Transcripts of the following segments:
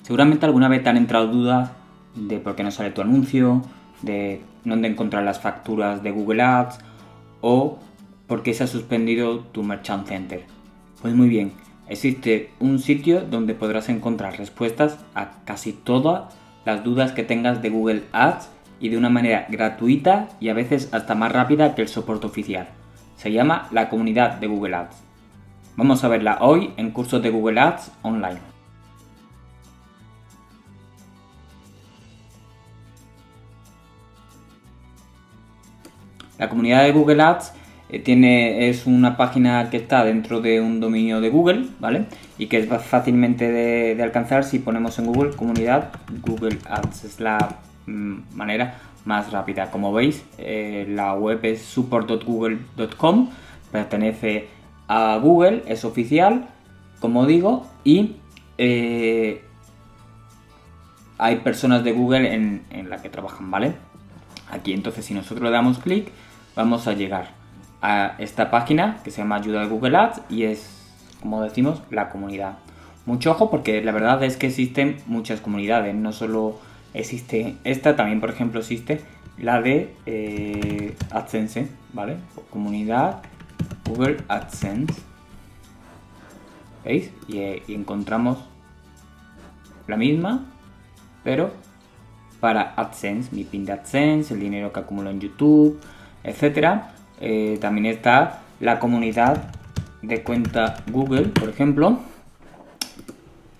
Seguramente alguna vez te han entrado dudas de por qué no sale tu anuncio, de dónde encontrar las facturas de Google Ads o por qué se ha suspendido tu Merchant Center. Pues muy bien, existe un sitio donde podrás encontrar respuestas a casi todas las dudas que tengas de Google Ads y de una manera gratuita y a veces hasta más rápida que el soporte oficial. Se llama la comunidad de Google Ads. Vamos a verla hoy en cursos de Google Ads online. La comunidad de Google Ads es una página que está dentro de un dominio de Google, ¿vale? Y que es fácilmente de alcanzar si ponemos en Google comunidad Google Ads. Es la manera más rápida. Como veis, la web es support.google.com, pertenece a Google, es oficial, como digo, y hay personas de Google en la que trabajan, ¿vale? Aquí entonces si nosotros le damos clic vamos a llegar a esta página que se llama ayuda de Google Ads y es, como decimos, la comunidad. Mucho ojo porque la verdad es que existen muchas comunidades, no solo existe esta, también por ejemplo existe la de AdSense, ¿vale? Comunidad Google AdSense. ¿Veis? Y encontramos la misma, pero para AdSense, mi pin de AdSense, el dinero que acumulo en YouTube, etcétera. También está la comunidad de cuenta Google, por ejemplo,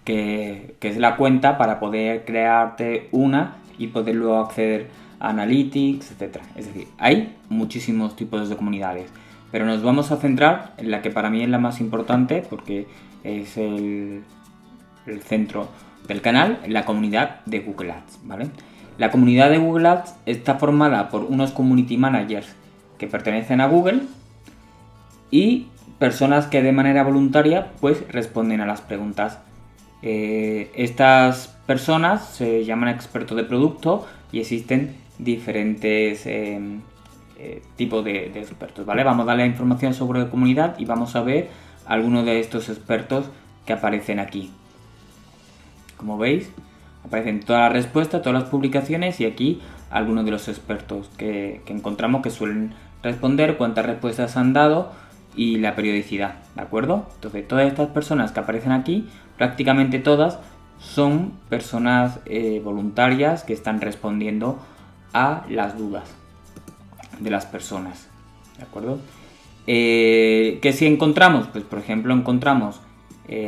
que es la cuenta para poder crearte una y poder luego acceder a Analytics, etcétera. Es decir, hay muchísimos tipos de comunidades, pero nos vamos a centrar en la que para mí es la más importante porque es el centro del canal, la comunidad de Google Ads, ¿vale? La comunidad de Google Ads está formada por unos community managers que pertenecen a Google y personas que de manera voluntaria pues responden a las preguntas. Estas personas se llaman expertos de producto y existen diferentes tipos de expertos, ¿vale? Vamos a darle información sobre la comunidad y vamos a ver algunos de estos expertos que aparecen aquí. Como veis, aparecen todas las respuestas, todas las publicaciones y aquí algunos de los expertos que encontramos que suelen responder, cuántas respuestas han dado y la periodicidad, ¿de acuerdo? Entonces todas estas personas que aparecen aquí, prácticamente todas son personas voluntarias que están respondiendo a las dudas de las personas, ¿de acuerdo? ¿Qué si encontramos? Pues por ejemplo encontramos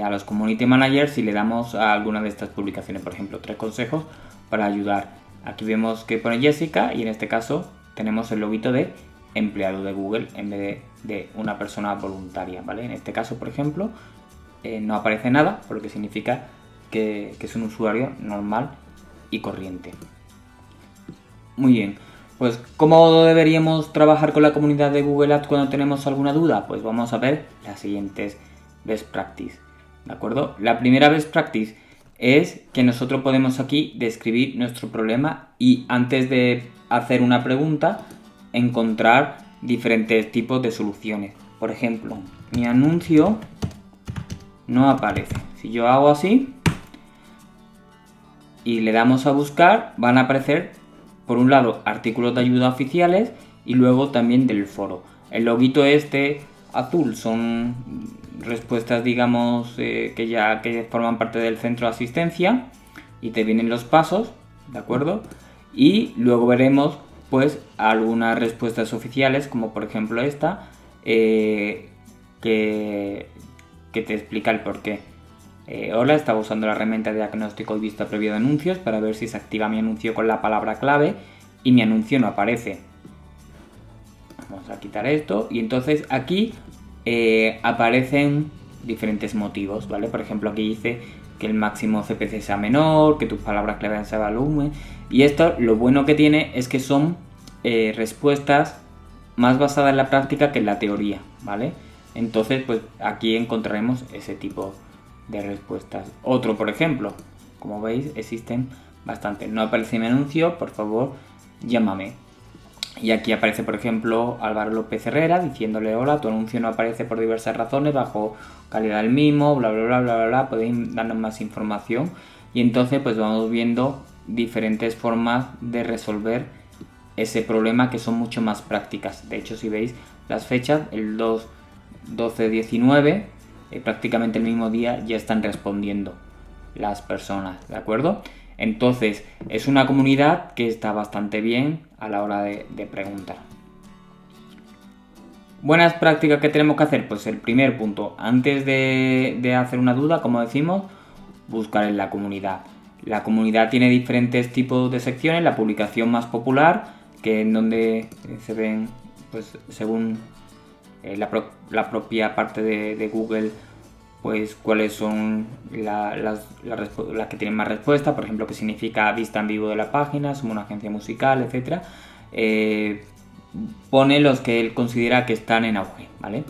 a los community managers y le damos a alguna de estas publicaciones, por ejemplo 3 consejos para ayudar. Aquí vemos que pone Jessica y en este caso tenemos el loguito de empleado de Google en vez de una persona voluntaria, ¿vale? En este caso, por ejemplo, no aparece nada, por lo que significa que es un usuario normal y corriente. Muy bien, pues ¿cómo deberíamos trabajar con la comunidad de Google Ads cuando tenemos alguna duda? Pues vamos a ver las siguientes best practice, ¿de acuerdo? La primera best practice es que nosotros podemos aquí describir nuestro problema y antes de hacer una pregunta encontrar diferentes tipos de soluciones. Por ejemplo, mi anuncio no aparece. Si yo hago así y le damos a buscar, van a aparecer por un lado artículos de ayuda oficiales y luego también del foro. El loguito este azul son respuestas, digamos, que forman parte del centro de asistencia y te vienen los pasos, ¿de acuerdo? Y luego veremos pues algunas respuestas oficiales, como por ejemplo esta, que te explica el porqué. Hola, estaba usando la herramienta de diagnóstico y vista previo de anuncios para ver si se activa mi anuncio con la palabra clave y mi anuncio no aparece. Vamos a quitar esto y entonces aquí aparecen diferentes motivos, ¿vale? Por ejemplo, aquí dice que el máximo CPC sea menor, que tus palabras clave se evalúen. Y esto, lo bueno que tiene es que son respuestas más basadas en la práctica que en la teoría, ¿vale? Entonces, pues aquí encontraremos ese tipo de respuestas. Otro, por ejemplo, como veis, existen bastantes. No aparece mi anuncio, por favor, llámame. Y aquí aparece, por ejemplo, Álvaro López Herrera diciéndole: hola, tu anuncio no aparece por diversas razones, bajo calidad del mismo, bla bla bla bla bla. Podéis darnos más información. y entonces pues vamos viendo diferentes formas de resolver ese problema que son mucho más prácticas. De hecho, si veis las fechas, el 2, 12, 19, prácticamente el mismo día ya están respondiendo las personas, ¿de acuerdo? Entonces, es una comunidad que está bastante bien a la hora de preguntar. Buenas prácticas que tenemos que hacer, pues el primer punto, antes de hacer una duda, como decimos, buscar en la comunidad. La comunidad tiene diferentes tipos de secciones, la publicación más popular, que en donde se ven, pues según la propia parte de Google, pues cuáles son las que tienen más respuesta, por ejemplo, qué significa vista en vivo de la página, somos una agencia musical, etc. Pone los que él considera que están en auge, ¿vale?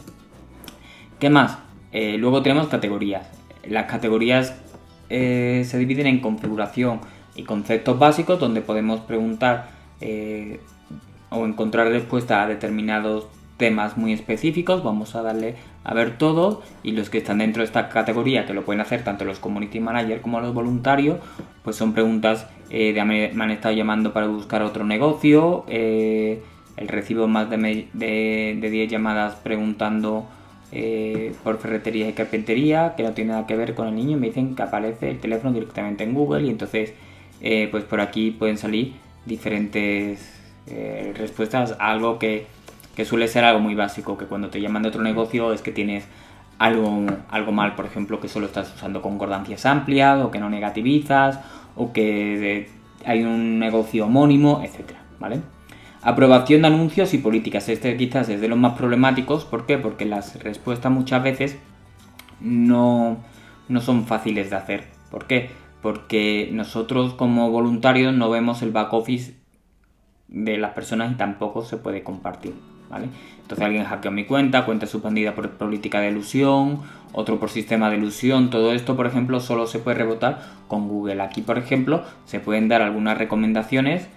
¿Qué más? Luego tenemos categorías. Las categorías se dividen en configuración y conceptos básicos, donde podemos preguntar o encontrar respuesta a determinados temas muy específicos. Vamos a darle a ver todo, y los que están dentro de esta categoría, que lo pueden hacer tanto los community managers como los voluntarios, pues son preguntas me han estado llamando para buscar otro negocio, el recibo más de 10 llamadas preguntando por ferretería y carpintería, que no tiene nada que ver con el niño, me dicen que aparece el teléfono directamente en Google, y entonces pues por aquí pueden salir diferentes respuestas a algo que suele ser algo muy básico, que cuando te llaman de otro negocio es que tienes algo mal, por ejemplo, que solo estás usando concordancias amplias, o que no negativizas, o que hay un negocio homónimo, etcétera, ¿vale? Aprobación de anuncios y políticas. Este quizás es de los más problemáticos. ¿Por qué? Porque las respuestas muchas veces no son fáciles de hacer. ¿Por qué? Porque nosotros como voluntarios no vemos el back office de las personas y tampoco se puede compartir, ¿vale? Entonces alguien hackeó mi cuenta suspendida por política de elusión, otro por sistema de elusión. Todo esto, por ejemplo, solo se puede rebotar con Google. Aquí, por ejemplo, se pueden dar algunas recomendaciones,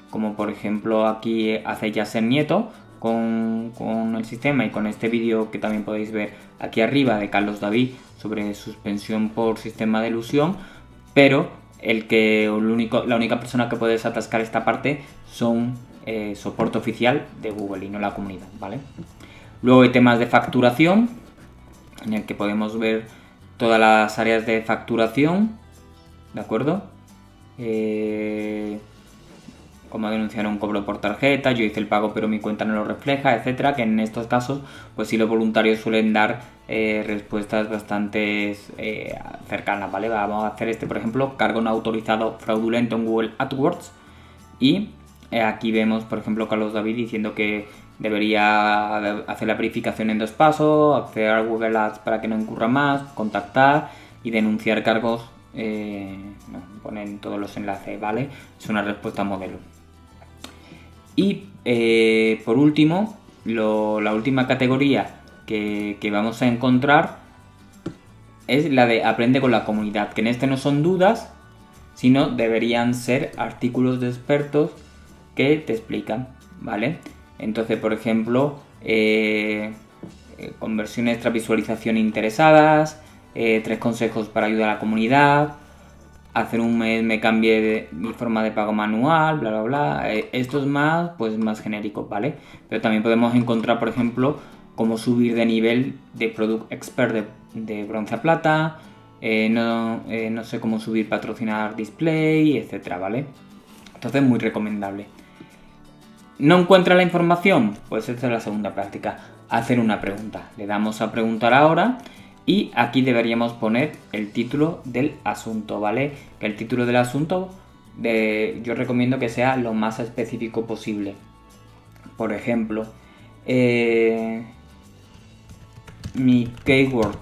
como por ejemplo aquí hace Yasser Nieto con el sistema, y con este vídeo que también podéis ver aquí arriba de Carlos David sobre suspensión por sistema de elusión, pero la única persona que puede desatascar esta parte son soporte oficial de Google y no la comunidad, ¿vale? Luego hay temas de facturación, en el que podemos ver todas las áreas de facturación, ¿de acuerdo? Como denunciar un cobro por tarjeta, yo hice el pago pero mi cuenta no lo refleja, etcétera, que en estos casos pues sí los voluntarios suelen dar respuestas bastante cercanas, ¿vale? Vamos a hacer por ejemplo, cargo no autorizado fraudulento en Google AdWords, y aquí vemos, por ejemplo, Carlos David diciendo que debería hacer la verificación en 2 pasos, acceder a Google Ads para que no incurra más, contactar y denunciar cargos. Ponen todos los enlaces, ¿vale? Es una respuesta modelo. Y por último, la última categoría que vamos a encontrar es la de aprende con la comunidad, que en este no son dudas, sino deberían ser artículos de expertos que te explican, ¿vale? Entonces, por ejemplo, conversión extra, visualización interesadas, 3 consejos para ayudar a la comunidad, hacer un mes me cambié mi forma de pago manual, bla bla bla. Esto es más genérico, ¿vale? Pero también podemos encontrar, por ejemplo, cómo subir de nivel de Product Expert de bronce a plata, no sé cómo subir patrocinar display, etcétera, ¿vale? Entonces, muy recomendable. ¿No encuentra la información? Pues esta es la segunda práctica, hacer una pregunta. Le damos a preguntar ahora. Y aquí deberíamos poner el título del asunto, ¿vale? Que el título del asunto yo recomiendo que sea lo más específico posible. Por ejemplo, mi keyword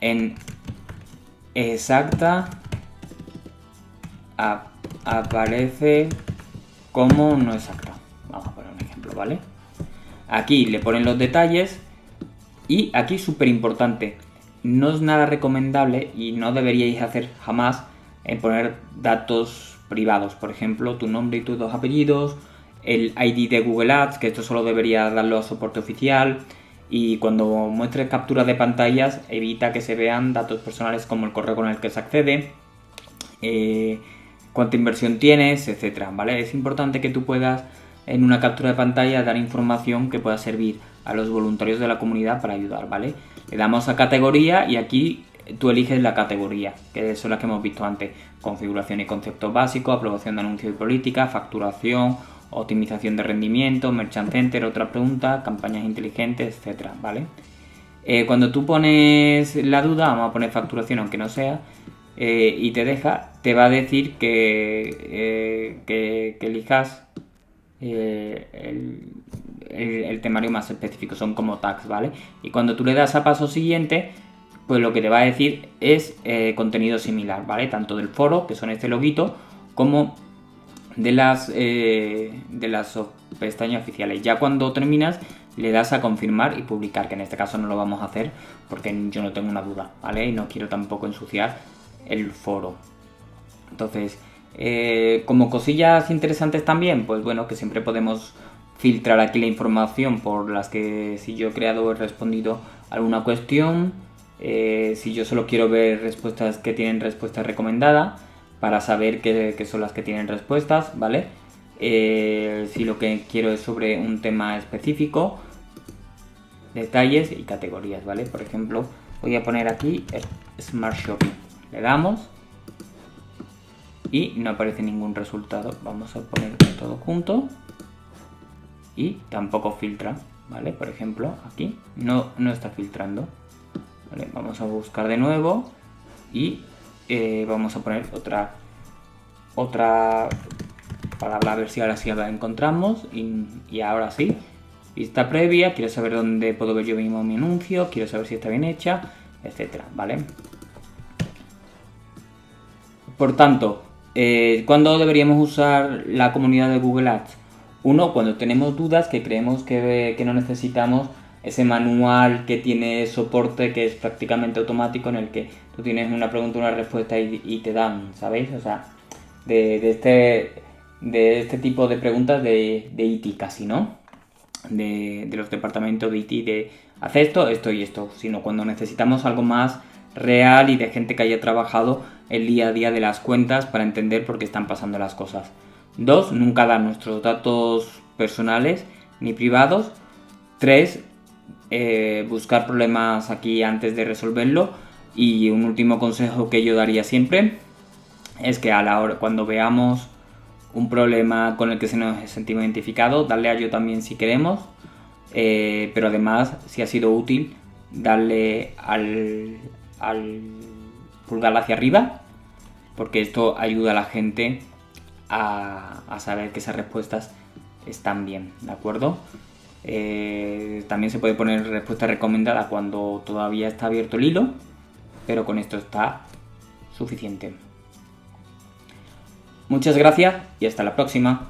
en exacta aparece como no exacta. Vamos a poner un ejemplo, ¿vale? Aquí le ponen los detalles. Y aquí súper importante, no es nada recomendable y no deberíais hacer jamás poner datos privados, por ejemplo, tu nombre y tus 2 apellidos, el ID de Google Ads, que esto solo debería darlo a soporte oficial, y cuando muestres capturas de pantallas evita que se vean datos personales como el correo con el que se accede, cuánta inversión tienes, etcétera, ¿vale? Es importante que tú puedas en una captura de pantalla dar información que pueda servir a los voluntarios de la comunidad para ayudar, ¿vale? Le damos a categoría y aquí tú eliges la categoría, que son las que hemos visto antes: configuración y conceptos básicos, aprobación de anuncios y políticas, facturación, optimización de rendimiento, merchant center, otra pregunta, campañas inteligentes, etcétera, ¿vale? Cuando tú pones la duda, vamos a poner facturación aunque no sea, y te va a decir que elijas el temario más específico, son como tags, ¿vale? Y cuando tú le das a paso siguiente, pues lo que te va a decir es contenido similar, ¿vale? Tanto del foro, que son este loguito, como de las pestañas oficiales. Ya cuando terminas, le das a confirmar y publicar, que en este caso no lo vamos a hacer porque yo no tengo una duda, ¿vale? Y no quiero tampoco ensuciar el foro. Entonces, como cosillas interesantes también, pues bueno, que siempre podemos filtrar aquí la información por las que si yo he creado o he respondido alguna cuestión, si yo solo quiero ver respuestas que tienen respuesta recomendada para saber qué son las que tienen respuestas, ¿vale? Si lo que quiero es sobre un tema específico, detalles y categorías, ¿vale? Por ejemplo, voy a poner aquí Smart Shopping. Le damos y no aparece ningún resultado. Vamos a poner todo junto y tampoco filtra, ¿vale? Por ejemplo, aquí no está filtrando. Vale, vamos a buscar de nuevo y vamos a poner otra palabra, a ver si ahora sí la encontramos. Y ahora sí, vista previa, quiero saber dónde puedo ver yo mismo mi anuncio, quiero saber si está bien hecha, etcétera, ¿vale? Por tanto, ¿cuándo deberíamos usar la comunidad de Google Ads? Uno, cuando tenemos dudas, que creemos que no necesitamos ese manual que tiene soporte, que es prácticamente automático, en el que tú tienes una pregunta, una respuesta y te dan, ¿sabéis? O sea, de este tipo de preguntas de IT casi, ¿no? De los departamentos de IT, de hace esto y esto, sino cuando necesitamos algo más real y de gente que haya trabajado el día a día de las cuentas para entender por qué están pasando las cosas. 2, nunca dar nuestros datos personales ni privados. 3, buscar problemas aquí antes de resolverlo. Y un último consejo que yo daría siempre es que a la hora, cuando veamos un problema con el que se nos sentimos identificados, darle a yo también si queremos, pero además, si ha sido útil, darle al pulgar hacia arriba, porque esto ayuda a la gente a saber que esas respuestas están bien, ¿de acuerdo? También se puede poner respuesta recomendada cuando todavía está abierto el hilo, pero con esto está suficiente. Muchas gracias y hasta la próxima.